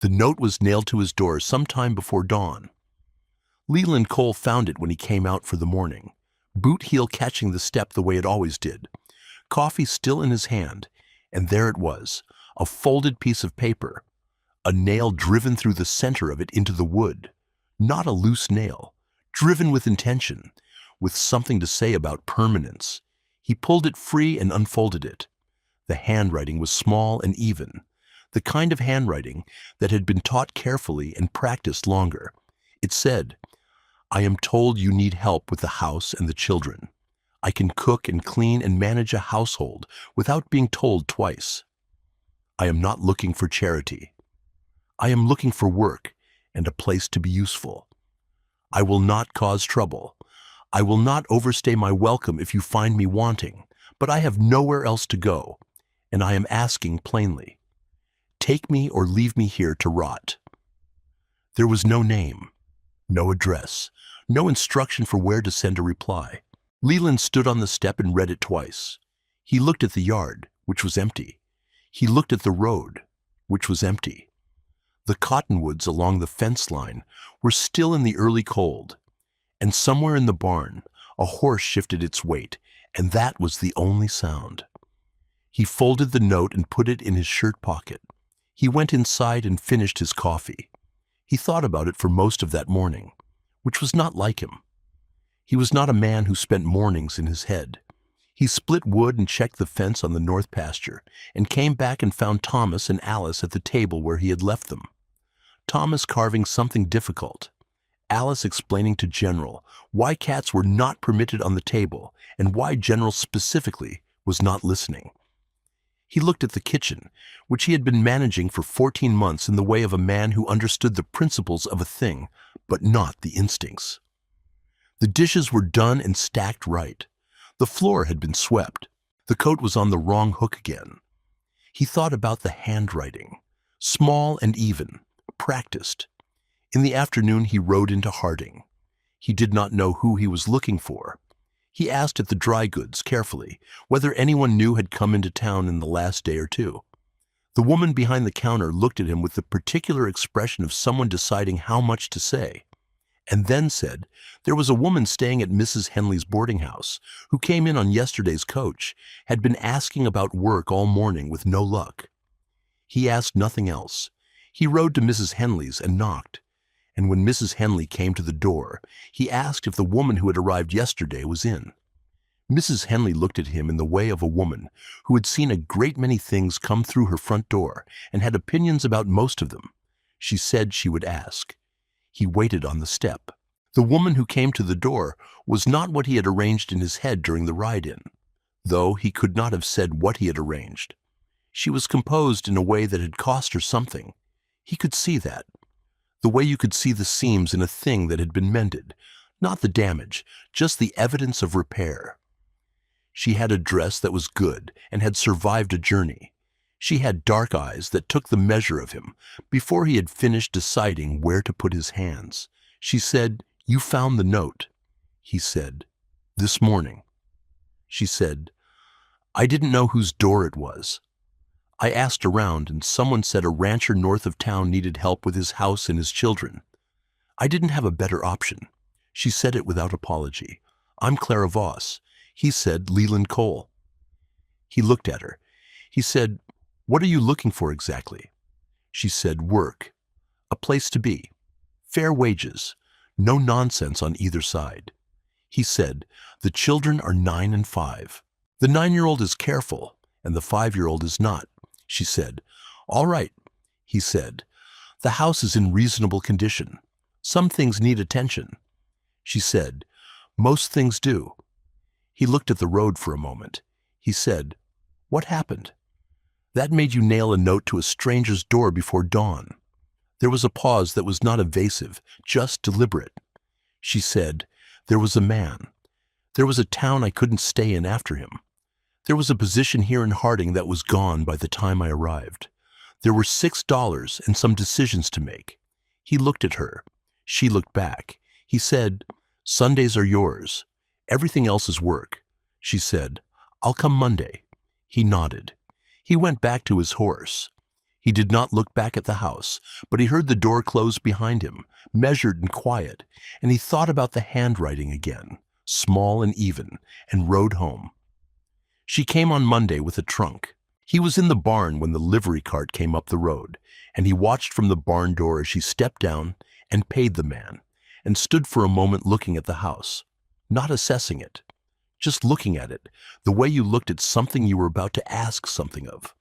The note was nailed to his door sometime before dawn. Leland Cole found it when he came out for the morning, boot heel catching the step the way it always did, coffee still in his hand, and there it was, a folded piece of paper, a nail driven through the center of it into the wood. Not a loose nail, driven with intention, with something to say about permanence. He pulled it free and unfolded it. The handwriting was small and even, the kind of handwriting that had been taught carefully and practiced longer. It said, "I am told you need help with the house and the children. I can cook and clean and manage a household without being told twice. I am not looking for charity. I am looking for work and a place to be useful. I will not cause trouble. I will not overstay my welcome if you find me wanting, but I have nowhere else to go, and I am asking plainly. Take me or leave me here to rot." There was no name, no address, no instruction for where to send a reply. Leland stood on the step and read it twice. He looked at the yard, which was empty. He looked at the road, which was empty. The cottonwoods along the fence line were still in the early cold, and somewhere in the barn a horse shifted its weight, and that was the only sound. He folded the note and put it in his shirt pocket. He went inside and finished his coffee. He thought about it for most of that morning, which was not like him. He was not a man who spent mornings in his head. He split wood and checked the fence on the north pasture, and came back and found Thomas and Alice at the table where he had left them. Thomas carving something difficult. Alice explaining to General why cats were not permitted on the table and why General specifically was not listening. He looked at the kitchen, which he had been managing for 14 months in the way of a man who understood the principles of a thing, but not the instincts. The dishes were done and stacked right. The floor had been swept. The coat was on the wrong hook again. He thought about the handwriting, small and even, practiced. In the afternoon he rode into Harding. He did not know who he was looking for. He asked at the dry goods carefully whether anyone new had come into town in the last day or two. The woman behind the counter looked at him with the particular expression of someone deciding how much to say, and then said there was a woman staying at Mrs. Henley's boarding house who came in on yesterday's coach, had been asking about work all morning with no luck. He asked nothing else. He rode to Mrs. Henley's and knocked, and when Mrs. Henley came to the door, he asked if the woman who had arrived yesterday was in. Mrs. Henley looked at him in the way of a woman who had seen a great many things come through her front door and had opinions about most of them. She said she would ask. He waited on the step. The woman who came to the door was not what he had arranged in his head during the ride-in, though he could not have said what he had arranged. She was composed in a way that had cost her something. He could see that. The way you could see the seams in a thing that had been mended, not the damage, just the evidence of repair. She had a dress that was good and had survived a journey. She had dark eyes that took the measure of him before he had finished deciding where to put his hands. She said, "You found the note." He said, "This morning." She said, "I didn't know whose door it was. I asked around and someone said a rancher north of town needed help with his house and his children. I didn't have a better option." She said it without apology. "I'm Clara Voss." He said, "Leland Cole." He looked at her. He said, "What are you looking for exactly?" She said, "Work. A place to be. Fair wages. No nonsense on either side." He said, "The children are 9 and 5. The 9-year-old is careful, and the 5-year-old is not." She said, "All right." He said, "The house is in reasonable condition. Some things need attention." She said, "Most things do." He looked at the road for a moment. He said, "What happened? That made you nail a note to a stranger's door before dawn." There was a pause that was not evasive, just deliberate. She said, "There was a man. There was a town I couldn't stay in after him. There was a position here in Harding that was gone by the time I arrived. There were $6 and some decisions to make." He looked at her. She looked back. He said, "Sundays are yours. Everything else is work." She said, "I'll come Monday." He nodded. He went back to his horse. He did not look back at the house, but he heard the door close behind him, measured and quiet, and he thought about the handwriting again, small and even, and rode home. She came on Monday with a trunk. He was in the barn when the livery cart came up the road, and he watched from the barn door as she stepped down and paid the man, and stood for a moment looking at the house, not assessing it, just looking at it, the way you looked at something you were about to ask something of.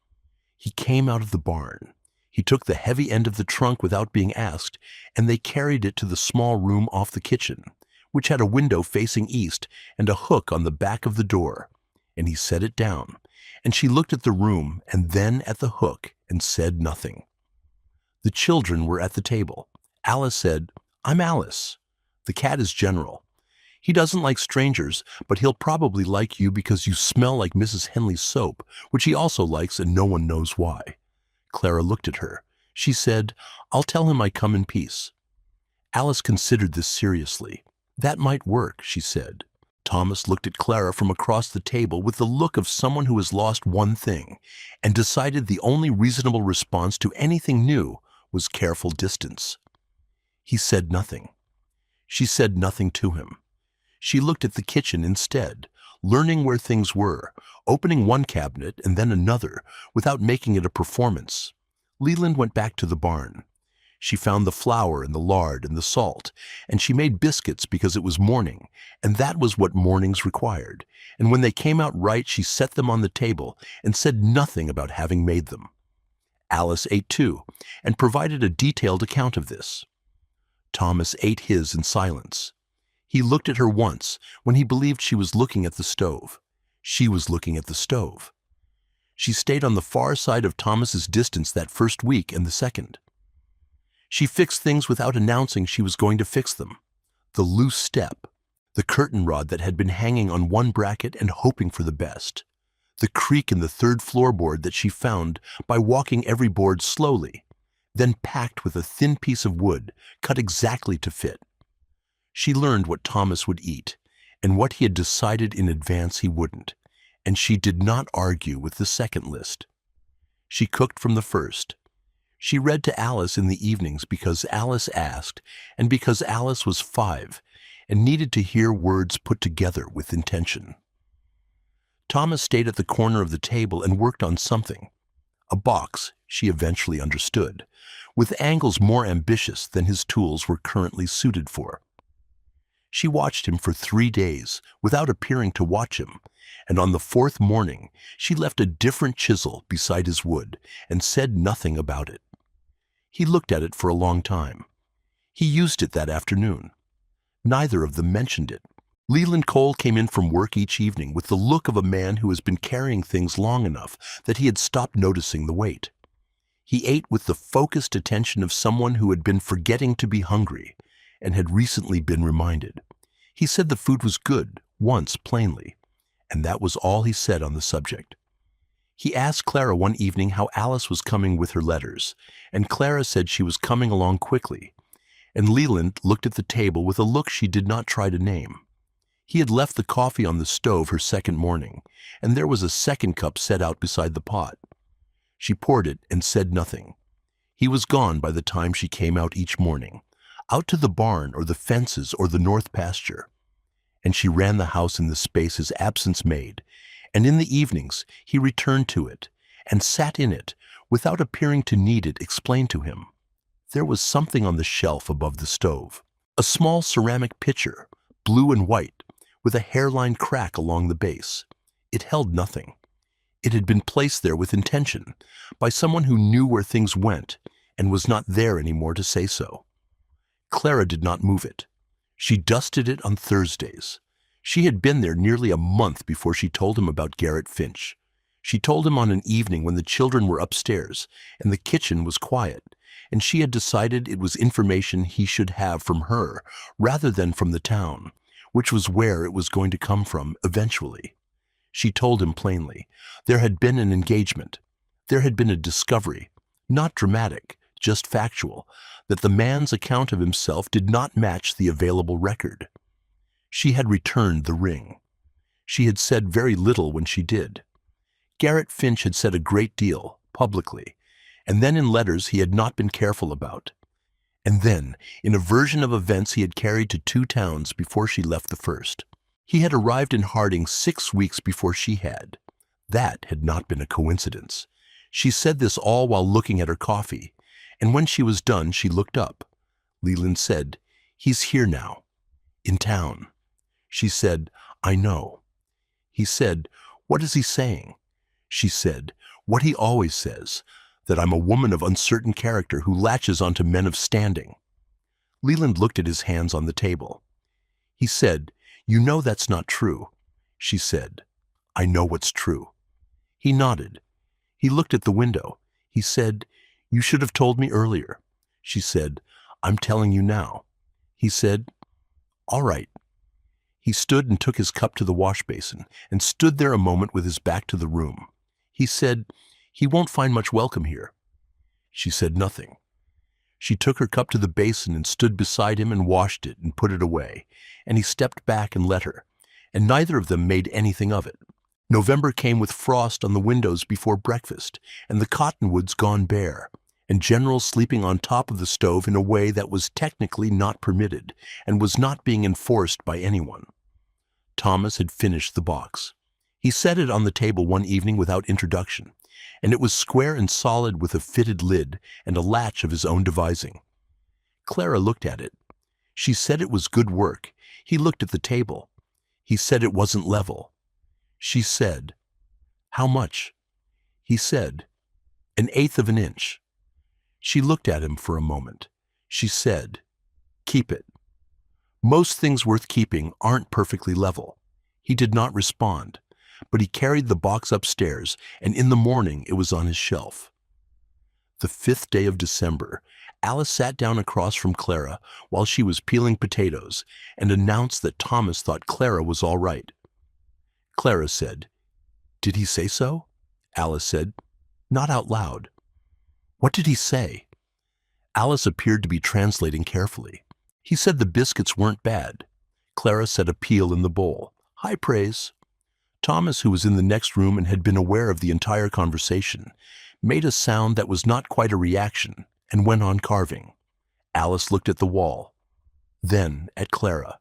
He came out of the barn. He took the heavy end of the trunk without being asked, and they carried it to the small room off the kitchen, which had a window facing east and a hook on the back of the door, and he set it down, and she looked at the room and then at the hook and said nothing. The children were at the table. Alice said, "I'm Alice. The cat is General. He doesn't like strangers, but he'll probably like you because you smell like Mrs. Henley's soap, which he also likes and no one knows why." Clara looked at her. She said, "I'll tell him I come in peace." Alice considered this seriously. "That might work," she said. Thomas looked at Clara from across the table with the look of someone who has lost one thing, and decided the only reasonable response to anything new was careful distance. He said nothing. She said nothing to him. She looked at the kitchen instead, learning where things were, opening one cabinet and then another, without making it a performance. Leland went back to the barn. She found the flour and the lard and the salt, and she made biscuits because it was morning, and that was what mornings required. And when they came out right, she set them on the table and said nothing about having made them. Alice ate too, and provided a detailed account of this. Thomas ate his in silence. He looked at her once when he believed she was looking at the stove. She was looking at the stove. She stayed on the far side of Thomas's distance that first week and the second. She fixed things without announcing she was going to fix them. The loose step, the curtain rod that had been hanging on one bracket and hoping for the best, the creak in the third floorboard that she found by walking every board slowly, then packed with a thin piece of wood cut exactly to fit. She learned what Thomas would eat, and what he had decided in advance he wouldn't, and she did not argue with the second list. She cooked from the first. She read to Alice in the evenings because Alice asked, and because Alice was 5 and needed to hear words put together with intention. Thomas stayed at the corner of the table and worked on something. A box, she eventually understood, with angles more ambitious than his tools were currently suited for. She watched him for 3 days without appearing to watch him, and on the 4th morning she left a different chisel beside his wood and said nothing about it. He looked at it for a long time. He used it that afternoon. Neither of them mentioned it. Leland Cole came in from work each evening with the look of a man who has been carrying things long enough that he had stopped noticing the weight. He ate with the focused attention of someone who had been forgetting to be hungry and had recently been reminded. He said the food was good, once plainly, and that was all he said on the subject. He asked Clara one evening how Alice was coming with her letters, and Clara said she was coming along quickly, and Leland looked at the table with a look she did not try to name. He had left the coffee on the stove her second morning, and there was a second cup set out beside the pot. She poured it and said nothing. He was gone by the time she came out each morning, out to the barn or the fences or the north pasture. And she ran the house in the space his absence made, and in the evenings he returned to it and sat in it without appearing to need it explained to him. There was something on the shelf above the stove, a small ceramic pitcher, blue and white, with a hairline crack along the base. It held nothing. It had been placed there with intention, by someone who knew where things went and was not there anymore to say so. Clara did not move it. She dusted it on Thursdays. She had been there nearly a month before she told him about Garrett Finch. She told him on an evening when the children were upstairs and the kitchen was quiet, and she had decided it was information he should have from her rather than from the town, which was where it was going to come from eventually. She told him plainly. There had been an engagement. There had been a discovery, not dramatic, just factual, that the man's account of himself did not match the available record. She had returned the ring. She had said very little when she did. Garrett Finch had said a great deal, publicly, and then in letters he had not been careful about, and then in a version of events he had carried to 2 towns before she left the first. He had arrived in Harding 6 weeks before she had. That had not been a coincidence. She said this all while looking at her coffee, and when she was done, she looked up. Leland said, "He's here now, in town." She said, "I know." He said, "What is he saying?" She said, "What he always says, that I'm a woman of uncertain character who latches onto men of standing." Leland looked at his hands on the table. He said, "You know that's not true." She said, "I know what's true." He nodded. He looked at the window. He said, "You should have told me earlier." She said, "I'm telling you now." He said, "All right." He stood and took his cup to the wash basin and stood there a moment with his back to the room. He said, "He won't find much welcome here." She said nothing. She took her cup to the basin and stood beside him and washed it and put it away, and he stepped back and let her, and neither of them made anything of it. November came with frost on the windows before breakfast, and the cottonwoods gone bare, and General sleeping on top of the stove in a way that was technically not permitted and was not being enforced by anyone. Thomas had finished the box. He set it on the table one evening without introduction, and it was square and solid with a fitted lid and a latch of his own devising. Clara looked at it. She said it was good work. He looked at the table. He said it wasn't level. She said, "How much?" He said, "1/8 of an inch." She looked at him for a moment. She said, "Keep it." Most things worth keeping aren't perfectly level. He did not respond, but he carried the box upstairs, and in the morning it was on his shelf. The 5th day of December, Alice sat down across from Clara while she was peeling potatoes and announced that Thomas thought Clara was all right. Clara said, "Did he say so?" Alice said, "Not out loud." "What did he say?" Alice appeared to be translating carefully. "He said the biscuits weren't bad." Clara set a peel in the bowl. "High praise." Thomas, who was in the next room and had been aware of the entire conversation, made a sound that was not quite a reaction and went on carving. Alice looked at the wall, then at Clara,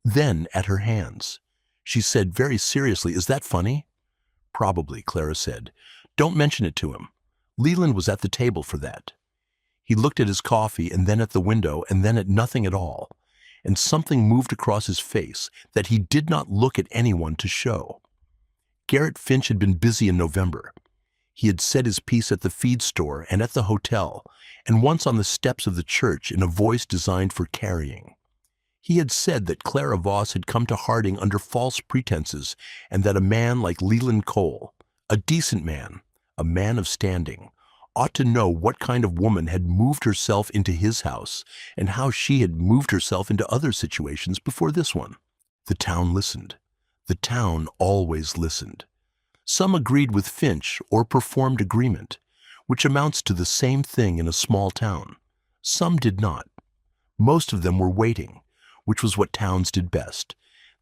then at her hands. She said very seriously, "Is that funny?" "Probably," Clara said. "Don't mention it to him. Leland was at the table for that." He looked at his coffee and then at the window and then at nothing at all, and something moved across his face that he did not look at anyone to show. Garrett Finch had been busy in November. He had said his piece at the feed store and at the hotel, and once on the steps of the church in a voice designed for carrying. He had said that Clara Voss had come to Harding under false pretenses and that a man like Leland Cole, a decent man, a man of standing, ought to know what kind of woman had moved herself into his house and how she had moved herself into other situations before this one. The town listened. The town always listened. Some agreed with Finch or performed agreement, which amounts to the same thing in a small town. Some did not. Most of them were waiting, which was what towns did best.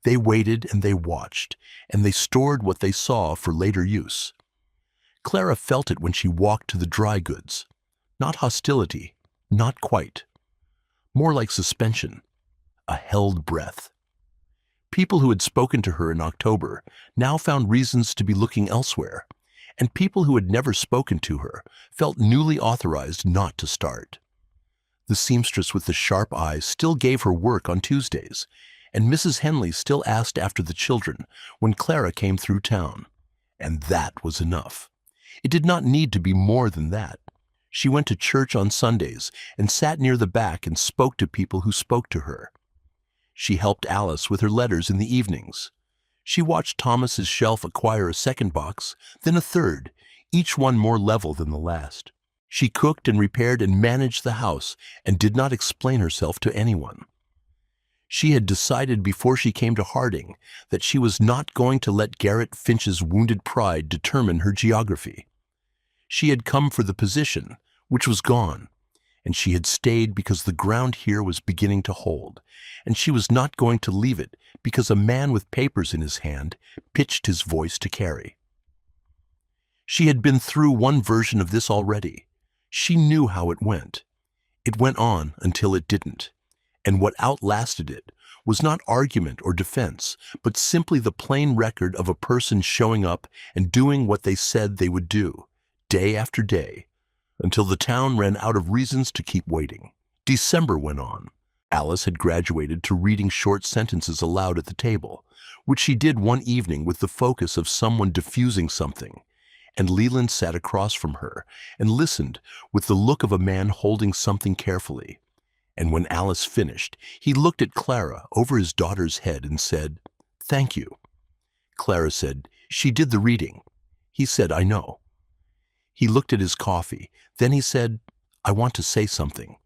They waited and they watched, and they stored what they saw for later use. Clara felt it when she walked to the dry goods. Not hostility, not quite. More like suspension, a held breath. People who had spoken to her in October now found reasons to be looking elsewhere, and people who had never spoken to her felt newly authorized not to start. The seamstress with the sharp eyes still gave her work on Tuesdays, and Mrs. Henley still asked after the children when Clara came through town. And that was enough. It did not need to be more than that. She went to church on Sundays and sat near the back and spoke to people who spoke to her. She helped Alice with her letters in the evenings. She watched Thomas's shelf acquire a second box, then a third, each one more level than the last. She cooked and repaired and managed the house and did not explain herself to anyone. She had decided before she came to Harding that she was not going to let Garrett Finch's wounded pride determine her geography. She had come for the position, which was gone, and she had stayed because the ground here was beginning to hold, and she was not going to leave it because a man with papers in his hand pitched his voice to carry. She had been through one version of this already. She knew how it went. It went on until it didn't. And what outlasted it was not argument or defense, but simply the plain record of a person showing up and doing what they said they would do, day after day, until the town ran out of reasons to keep waiting. December went on. Alice had graduated to reading short sentences aloud at the table, which she did one evening with the focus of someone diffusing something, and Leland sat across from her and listened with the look of a man holding something carefully. And when Alice finished, he looked at Clara over his daughter's head and said, "Thank you." Clara said, "She did the reading." He said, "I know." He looked at his coffee. Then he said, "I want to say something."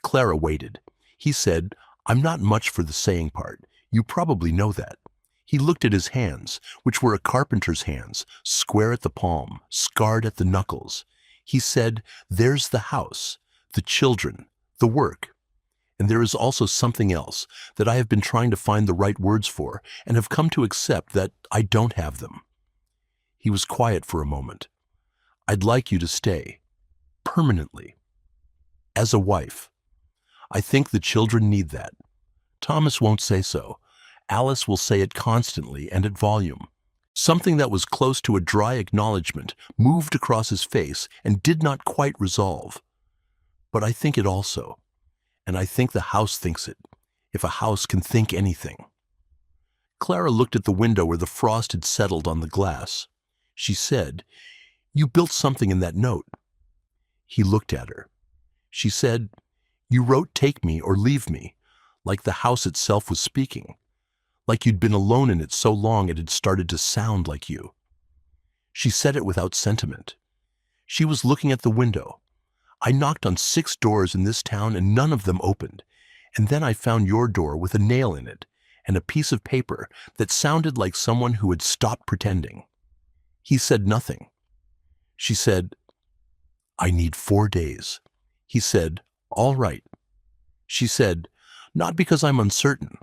Clara waited. He said, "I'm not much for the saying part. You probably know that." He looked at his hands, which were a carpenter's hands, square at the palm, scarred at the knuckles. He said, "There's the house, the children, the work. And there is also something else that I have been trying to find the right words for and have come to accept that I don't have them." He was quiet for a moment. "I'd like you to stay. Permanently. As a wife. I think the children need that. Thomas won't say so. Alice will say it constantly and at volume." Something that was close to a dry acknowledgement moved across his face and did not quite resolve. "But I think it also. And I think the house thinks it, if a house can think anything." Clara looked at the window where the frost had settled on the glass. She said, "You built something in that note." He looked at her. She said, "You wrote 'take me or leave me,' like the house itself was speaking, like you'd been alone in it so long it had started to sound like you." She said it without sentiment. She was looking at the window. "I knocked on 6 doors in this town and none of them opened. And then I found your door with a nail in it and a piece of paper that sounded like someone who had stopped pretending." He said nothing. She said, "I need 4 days." He said, "All right." She said, "Not because I'm uncertain,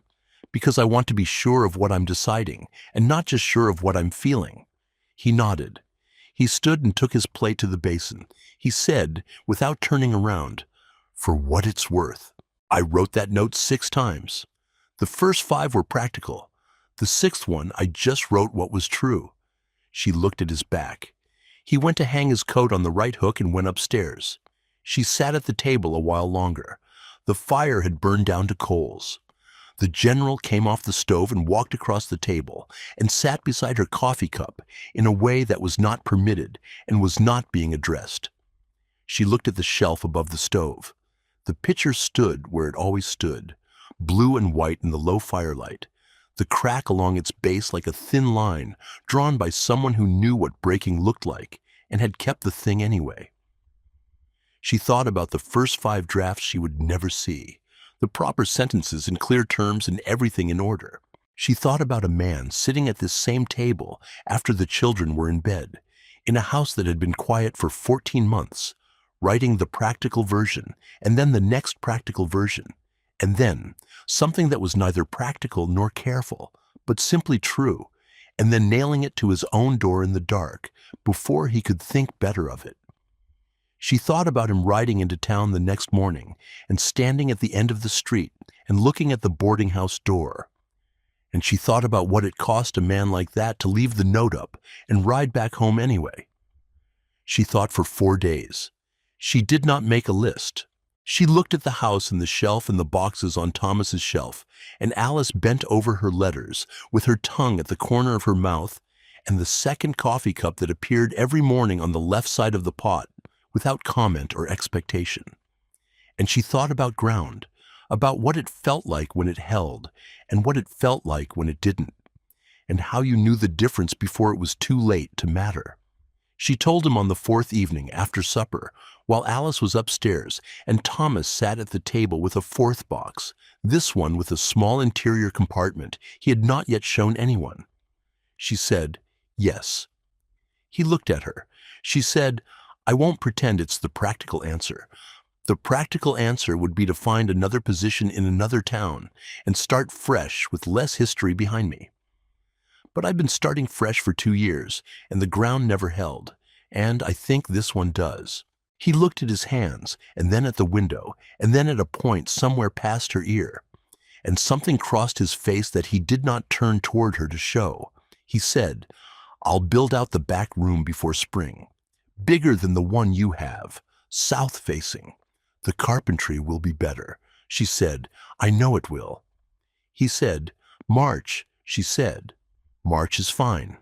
because I want to be sure of what I'm deciding and not just sure of what I'm feeling." He nodded. He stood and took his plate to the basin. He said, without turning around, "For what it's worth, I wrote that note 6 times. The first 5 were practical. The 6th one, I just wrote what was true." She looked at his back. He went to hang his coat on the right hook and went upstairs. She sat at the table a while longer. The fire had burned down to coals. The general came off the stove and walked across the table and sat beside her coffee cup in a way that was not permitted and was not being addressed. She looked at the shelf above the stove. The pitcher stood where it always stood, blue and white in the low firelight, the crack along its base like a thin line drawn by someone who knew what breaking looked like and had kept the thing anyway. She thought about the first 5 drafts she would never see, the proper sentences in clear terms and everything in order. She thought about a man sitting at this same table after the children were in bed, in a house that had been quiet for 14 months, writing the practical version, and then the next practical version, and then something that was neither practical nor careful, but simply true, and then nailing it to his own door in the dark before he could think better of it. She thought about him riding into town the next morning and standing at the end of the street and looking at the boarding house door. And she thought about what it cost a man like that to leave the note up and ride back home anyway. She thought for 4 days. She did not make a list. She looked at the house and the shelf and the boxes on Thomas's shelf, and Alice bent over her letters with her tongue at the corner of her mouth and the second coffee cup that appeared every morning on the left side of the pot, without comment or expectation. And she thought about ground, about what it felt like when it held, and what it felt like when it didn't, and how you knew the difference before it was too late to matter. She told him on the 4th evening, after supper, while Alice was upstairs, and Thomas sat at the table with a 4th box, this one with a small interior compartment he had not yet shown anyone. She said, "Yes." He looked at her. She said, "I won't pretend it's the practical answer. The practical answer would be to find another position in another town and start fresh with less history behind me. But I've been starting fresh for 2 years, and the ground never held, and I think this one does." He looked at his hands, and then at the window, and then at a point somewhere past her ear, and something crossed his face that he did not turn toward her to show. He said, "I'll build out the back room before spring. Bigger than the one you have, south-facing. The carpentry will be better." She said, "I know it will." He said, "March," she said. "March is fine."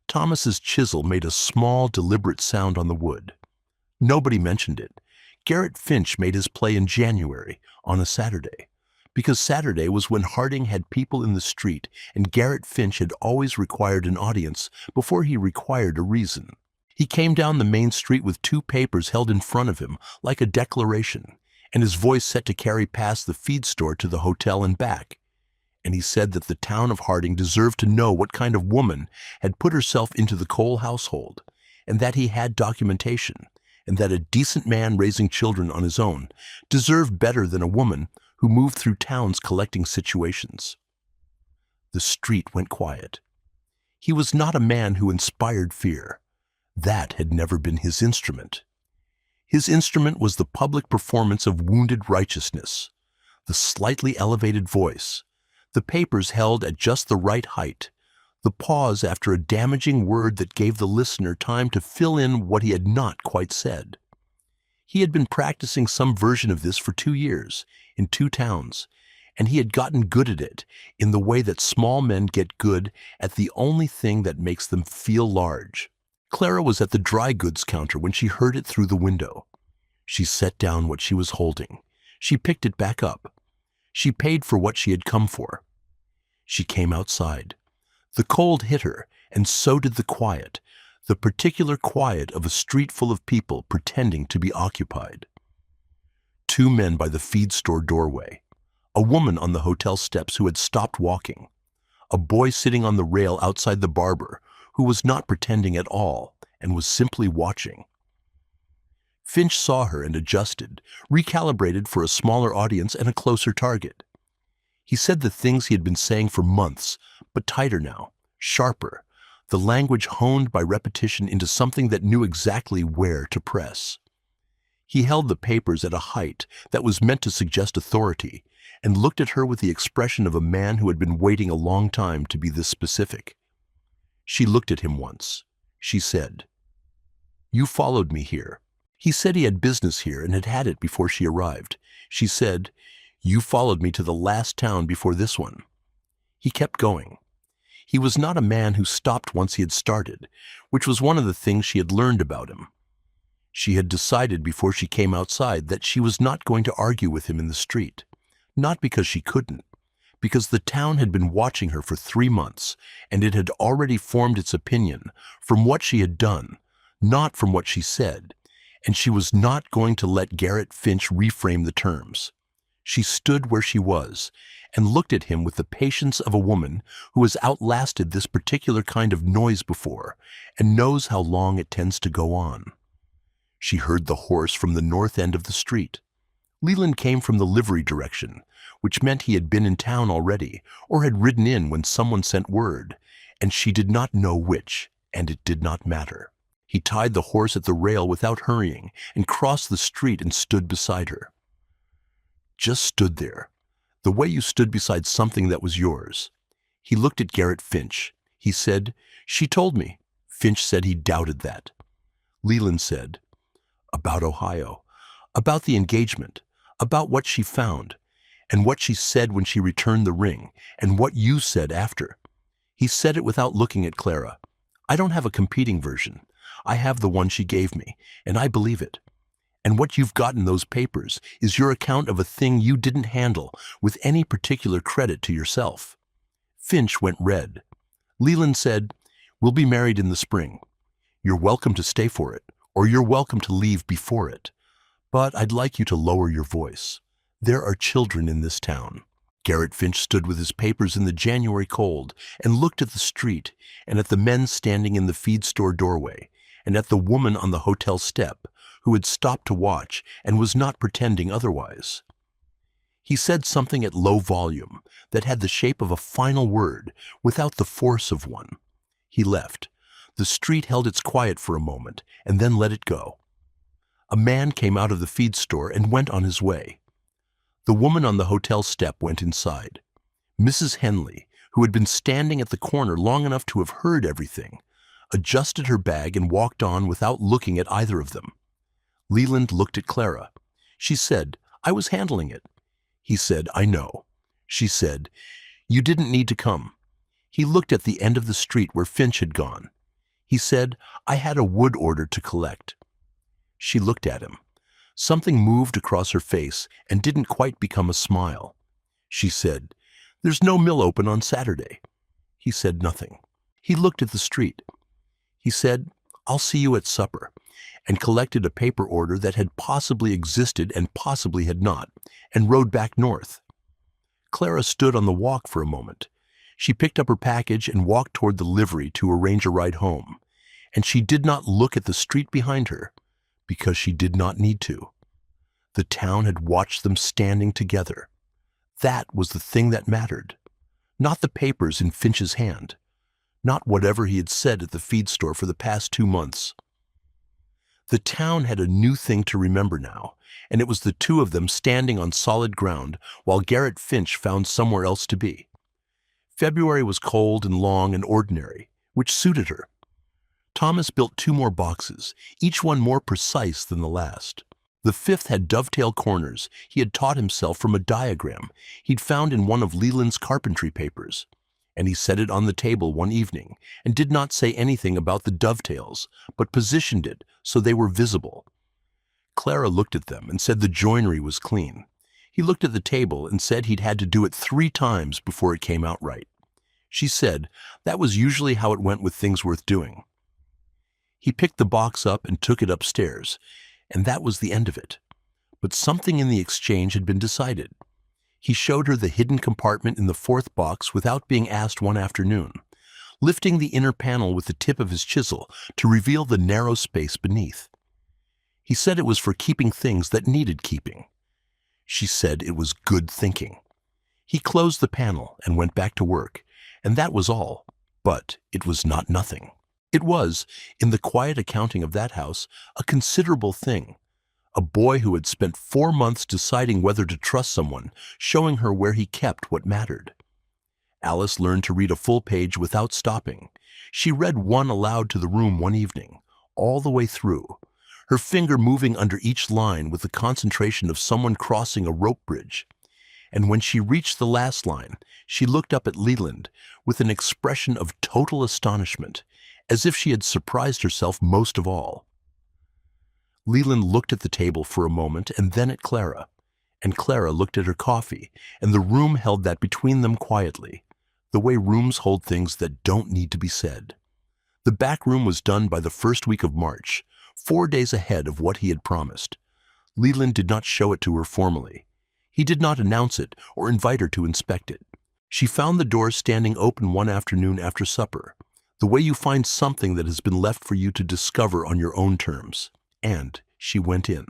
Thomas's chisel made a small, deliberate sound on the wood. Nobody mentioned it. Garrett Finch made his play in January, on a Saturday, because Saturday was when Harding had people in the street, and Garrett Finch had always required an audience before he required a reason. He came down the main street with 2 papers held in front of him, like a declaration, and his voice set to carry past the feed store to the hotel and back. And he said that the town of Harding deserved to know what kind of woman had put herself into the Cole household, and that he had documentation, and that a decent man raising children on his own deserved better than a woman who moved through towns collecting situations. The street went quiet. He was not a man who inspired fear. That had never been his instrument. His instrument was the public performance of wounded righteousness, the slightly elevated voice, the papers held at just the right height, the pause after a damaging word that gave the listener time to fill in what he had not quite said. He had been practicing some version of this for 2 years, in 2 towns, and he had gotten good at it in the way that small men get good at the only thing that makes them feel large. Clara was at the dry goods counter when she heard it through the window. She set down what she was holding. She picked it back up. She paid for what she had come for. She came outside. The cold hit her, and so did the quiet, the particular quiet of a street full of people pretending to be occupied. 2 men by the feed store doorway, a woman on the hotel steps who had stopped walking, a boy sitting on the rail outside the barber who was not pretending at all and was simply watching. Finch saw her and adjusted, recalibrated for a smaller audience and a closer target. He said the things he had been saying for months, but tighter now, sharper, the language honed by repetition into something that knew exactly where to press. He held the papers at a height that was meant to suggest authority, and looked at her with the expression of a man who had been waiting a long time to be this specific. She looked at him once. She said, "You followed me here." He said he had business here and had had it before she arrived. She said, "You followed me to the last town before this one." He kept going. He was not a man who stopped once he had started, which was one of the things she had learned about him. She had decided before she came outside that she was not going to argue with him in the street, not because she couldn't, because the town had been watching her for 3 months, and it had already formed its opinion from what she had done, not from what she said, and she was not going to let Garrett Finch reframe the terms. She stood where she was and looked at him with the patience of a woman who has outlasted this particular kind of noise before and knows how long it tends to go on. She heard the horse from the north end of the street. Leland came from the livery direction, which meant he had been in town already or had ridden in when someone sent word, and she did not know which, and it did not matter. He tied the horse at the rail without hurrying and crossed the street and stood beside her. Just stood there, the way you stood beside something that was yours. He looked at Garrett Finch. He said, "She told me." Finch said he doubted that. Leland said, "About Ohio, about the engagement, about what she found, and what she said when she returned the ring, and what you said after." He said it without looking at Clara. "I don't have a competing version. I have the one she gave me, and I believe it. And what you've got in those papers is your account of a thing you didn't handle with any particular credit to yourself." Finch went red. Leland said, "We'll be married in the spring. You're welcome to stay for it, or you're welcome to leave before it. But I'd like you to lower your voice. There are children in this town." Garrett Finch stood with his papers in the January cold and looked at the street and at the men standing in the feed store doorway and at the woman on the hotel step who had stopped to watch and was not pretending otherwise. He said something at low volume that had the shape of a final word without the force of one. He left. The street held its quiet for a moment and then let it go. A man came out of the feed store and went on his way. The woman on the hotel step went inside. Mrs. Henley, who had been standing at the corner long enough to have heard everything, adjusted her bag and walked on without looking at either of them. Leland looked at Clara. She said, "I was handling it." He said, "I know." She said, "You didn't need to come." He looked at the end of the street where Finch had gone. He said, "I had a wood order to collect." She looked at him. Something moved across her face and didn't quite become a smile. She said, "There's no mill open on Saturday." He said nothing. He looked at the street. He said, "I'll see you at supper," and collected a paper order that had possibly existed and possibly had not, and rode back north. Clara stood on the walk for a moment. She picked up her package and walked toward the livery to arrange a ride home, and she did not look at the street behind her, because she did not need to. The town had watched them standing together. That was the thing that mattered, not the papers in Finch's hand, not whatever he had said at the feed store for the past 2 months. The town had a new thing to remember now, and it was the two of them standing on solid ground while Garrett Finch found somewhere else to be. February was cold and long and ordinary, which suited her. Thomas built 2 more boxes, each one more precise than the last. The 5th had dovetail corners he had taught himself from a diagram he'd found in one of Leland's carpentry papers, and he set it on the table one evening and did not say anything about the dovetails, but positioned it so they were visible. Clara looked at them and said the joinery was clean. He looked at the table and said he'd had to do it 3 times before it came out right. She said that was usually how it went with things worth doing. He picked the box up and took it upstairs, and that was the end of it. But something in the exchange had been decided. He showed her the hidden compartment in the 4th box without being asked one afternoon, lifting the inner panel with the tip of his chisel to reveal the narrow space beneath. He said it was for keeping things that needed keeping. She said it was good thinking. He closed the panel and went back to work, and that was all. But it was not nothing. It was, in the quiet accounting of that house, a considerable thing. A boy who had spent 4 months deciding whether to trust someone, showing her where he kept what mattered. Alice learned to read a full page without stopping. She read one aloud to the room one evening, all the way through, her finger moving under each line with the concentration of someone crossing a rope bridge. And when she reached the last line, she looked up at Leland with an expression of total astonishment, as if she had surprised herself most of all. Leland looked at the table for a moment and then at Clara, and Clara looked at her coffee, and the room held that between them quietly, the way rooms hold things that don't need to be said. The back room was done by the 1st week of March, 4 days ahead of what he had promised. Leland did not show it to her formally. He did not announce it or invite her to inspect it. She found the door standing open one afternoon after supper, the way you find something that has been left for you to discover on your own terms, and she went in.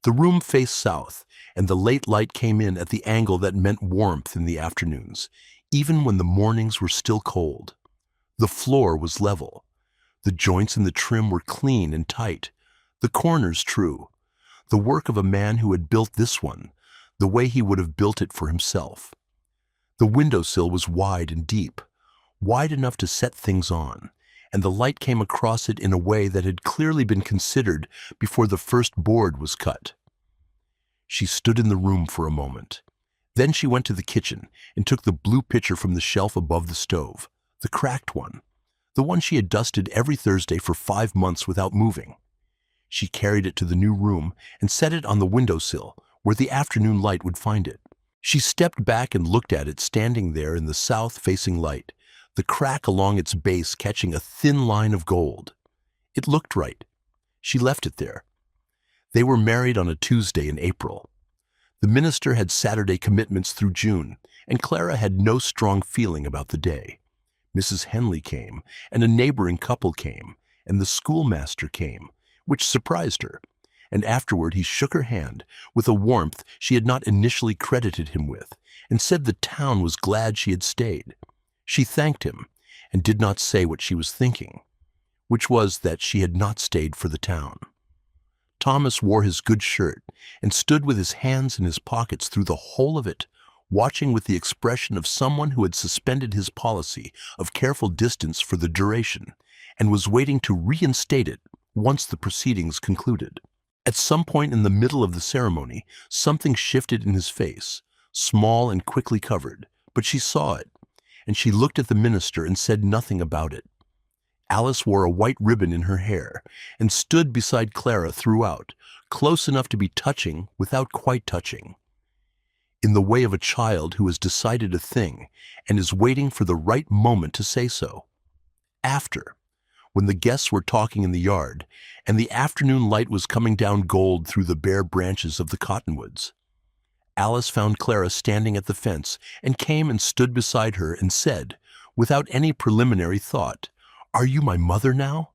The room faced south, and the late light came in at the angle that meant warmth in the afternoons, even when the mornings were still cold. The floor was level. The joints in the trim were clean and tight, the corners true, the work of a man who had built this one, the way he would have built it for himself. The windowsill was wide and deep, wide enough to set things on, and the light came across it in a way that had clearly been considered before the first board was cut. She stood in the room for a moment. Then she went to the kitchen and took the blue pitcher from the shelf above the stove, the cracked one, the one she had dusted every Thursday for 5 months without moving. She carried it to the new room and set it on the windowsill where the afternoon light would find it. She stepped back and looked at it standing there in the south-facing light, the crack along its base catching a thin line of gold. It looked right. She left it there. They were married on a Tuesday in April. The minister had Saturday commitments through June, and Clara had no strong feeling about the day. Mrs. Henley came, and a neighboring couple came, and the schoolmaster came, which surprised her, and afterward he shook her hand with a warmth she had not initially credited him with, and said the town was glad she had stayed. She thanked him, and did not say what she was thinking, which was that she had not stayed for the town. Thomas wore his good shirt and stood with his hands in his pockets through the whole of it, watching with the expression of someone who had suspended his policy of careful distance for the duration and was waiting to reinstate it once the proceedings concluded. At some point in the middle of the ceremony, something shifted in his face, small and quickly covered, but she saw it, and she looked at the minister and said nothing about it. Alice wore a white ribbon in her hair and stood beside Clara throughout, close enough to be touching without quite touching, in the way of a child who has decided a thing and is waiting for the right moment to say so. After, when the guests were talking in the yard and the afternoon light was coming down gold through the bare branches of the cottonwoods, Alice found Clara standing at the fence and came and stood beside her and said, without any preliminary thought, "Are you my mother now?"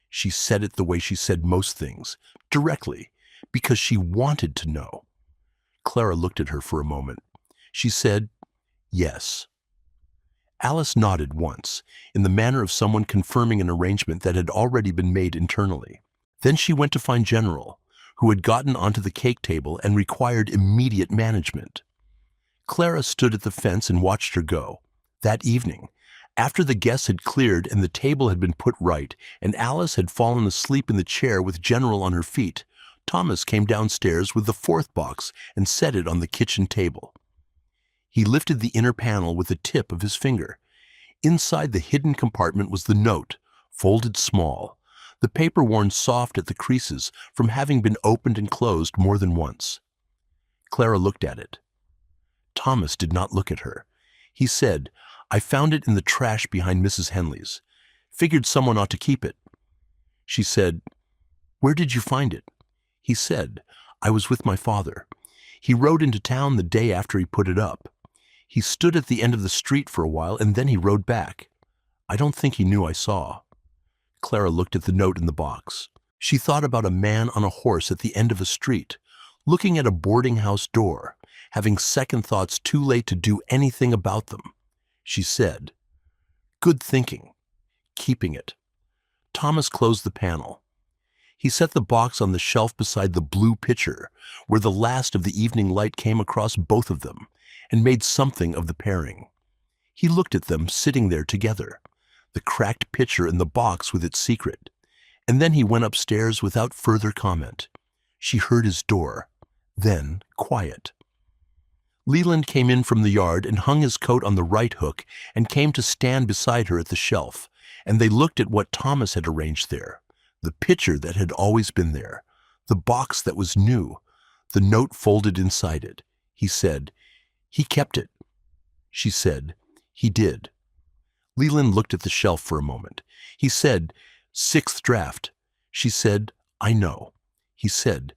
She said it the way she said most things, directly, because she wanted to know. Clara looked at her for a moment. She said, "Yes." Alice nodded once, in the manner of someone confirming an arrangement that had already been made internally. Then she went to find General, who had gotten onto the cake table and required immediate management. Clara stood at the fence and watched her go. That evening, after the guests had cleared and the table had been put right and Alice had fallen asleep in the chair with General on her feet, Thomas came downstairs with the fourth box and set it on the kitchen table. He lifted the inner panel with the tip of his finger. Inside the hidden compartment was the note, folded small, the paper worn soft at the creases from having been opened and closed more than once. Clara looked at it. Thomas did not look at her. He said, "I found it in the trash behind Mrs. Henley's. Figured someone ought to keep it." She said, "Where did you find it?" He said, "I was with my father. He rode into town the day after he put it up. He stood at the end of the street for a while and then he rode back. I don't think he knew I saw." Clara looked at the note in the box. She thought about a man on a horse at the end of a street, looking at a boarding house door, having second thoughts too late to do anything about them. She said, "Good thinking. Keeping it." Thomas closed the panel. He set the box on the shelf beside the blue pitcher, where the last of the evening light came across both of them, and made something of the pairing. He looked at them sitting there together, the cracked pitcher and the box with its secret, and then he went upstairs without further comment. She heard his door, then quiet. Leland came in from the yard and hung his coat on the right hook and came to stand beside her at the shelf, and they looked at what Thomas had arranged there, the pitcher that had always been there, the box that was new, the note folded inside it. He said, "He kept it." She said, "He did." Leland looked at the shelf for a moment. He said, "Sixth draft." She said, "I know." He said,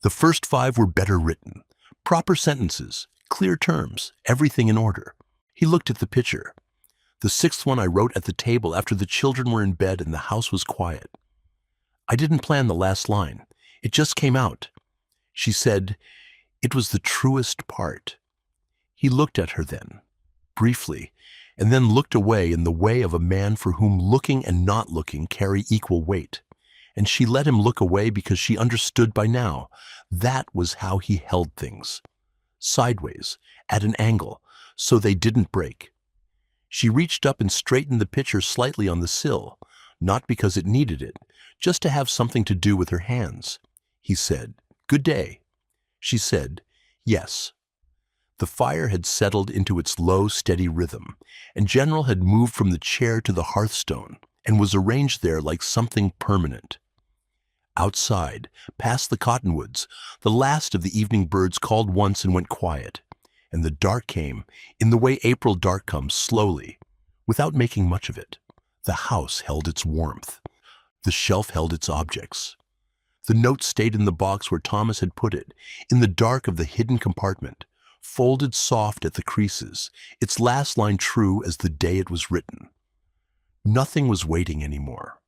"The first 5 were better written. Proper sentences, clear terms, everything in order." He looked at the pitcher. "The 6th one I wrote at the table after the children were in bed and the house was quiet. I didn't plan the last line. It just came out." She said, "It was the truest part." He looked at her then, briefly, and then looked away in the way of a man for whom looking and not looking carry equal weight. And she let him look away because she understood by now that was how he held things. Sideways, at an angle, so they didn't break. She reached up and straightened the pitcher slightly on the sill, not because it needed it, just to have something to do with her hands. He said, "Good day." She said, "Yes." The fire had settled into its low, steady rhythm, and General had moved from the chair to the hearthstone and was arranged there like something permanent. Outside, past the cottonwoods, the last of the evening birds called once and went quiet, and the dark came in the way April dark comes, slowly, without making much of it. The house held its warmth. The shelf held its objects. The note stayed in the box where Thomas had put it, in the dark of the hidden compartment, folded soft at the creases, its last line true as the day it was written. Nothing was waiting anymore.